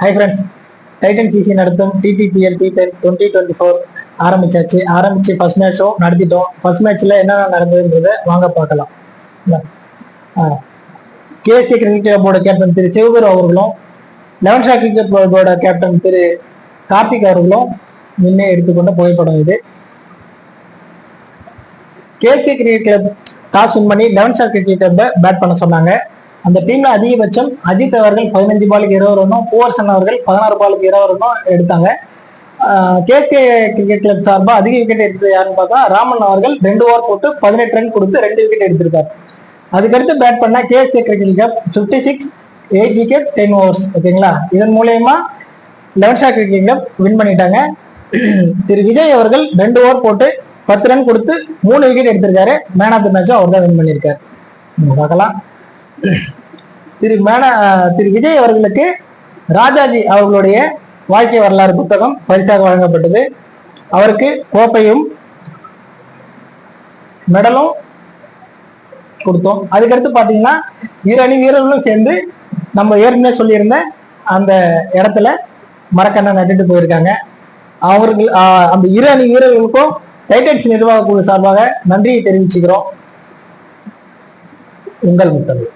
Hi friends, Titan CC நடத்தும் டிடிபிஎல் T10 2024 ஆரம்பிச்சு first மேட்சும் நடத்திட்டோம். ஃபர்ஸ்ட் மேட்ச்ல என்னென்ன நடந்ததுன்றதை வாங்க பார்க்கலாம். கேஎஸ்கே கிரிக்கெட் கிளப்போட கேப்டன் திரு சிவகுரு அவர்களும் 11 ஷாட் கிரிக்கெட் போர்டோட கேப்டன் திரு கார்த்திக் அவர்களும் முன்னே எடுத்துக்கொண்ட புகைப்படம் இது. KSK cricket club toss win பண்ணி 11 ஷாட் கிரிக்கெட் பேட் பண்ண சொன்னாங்க. அந்த டீம்ல அதிகபட்சம் அஜித் அவர்கள் 15 பாலுக்கு 20 ரன்னும், பூவர்சன் அவர்கள் 16 பாலுக்கு 20 ரன்னும் எடுத்தாங்க. கேஎஸ்கே கிரிக்கெட் கிளப் சார்பா அதிக விக்கெட் எடுத்தது யாருன்னு பார்த்தா ராமன் அவர்கள் 2 ஓவர் போட்டு 18 ரன் கொடுத்து 2 விக்கெட் எடுத்திருக்காரு. அதுக்கடுத்து பேட் பண்ண KSK cricket club 56, 8 wicket 10 overs. ஓகேங்களா, இதன் மூலயமா 11 ஷாட் கிரிக்கெட் கிளப் வின் பண்ணிட்டாங்க. திரு விஜய் அவர்கள் 2 ஓவர் போட்டு 10 ரன் கொடுத்து 3 விக்கெட் எடுத்திருக்காரு. மேன் ஆஃப் த மேட்சும் அவர் தான் வின் பண்ணியிருக்காரு. பார்க்கலாம். திரு விஜய் அவர்களுக்கு ராஜாஜி அவர்களுடைய வாழ்க்கை வரலாறு புத்தகம் பரிசாக வழங்கப்பட்டது. அவருக்கு கோப்பையும் மெடலும் கொடுத்தோம். அதுக்கடுத்து பாத்தீங்கன்னா இரு அணி வீரர்களும் சேர்ந்து நம்ம ஏற்கனவே சொல்லியிருந்த அந்த இடத்துல மரக்கண்ணை நட்டுட்டு போயிருக்காங்க. அவர்கள் அந்த இரு அணி வீரர்களுக்கும் டைட்டன்ஸ் நிர்வாக குழு சார்பாக நன்றியை தெரிவிச்சுக்கிறோம். உங்கள் முத்தமிழ்.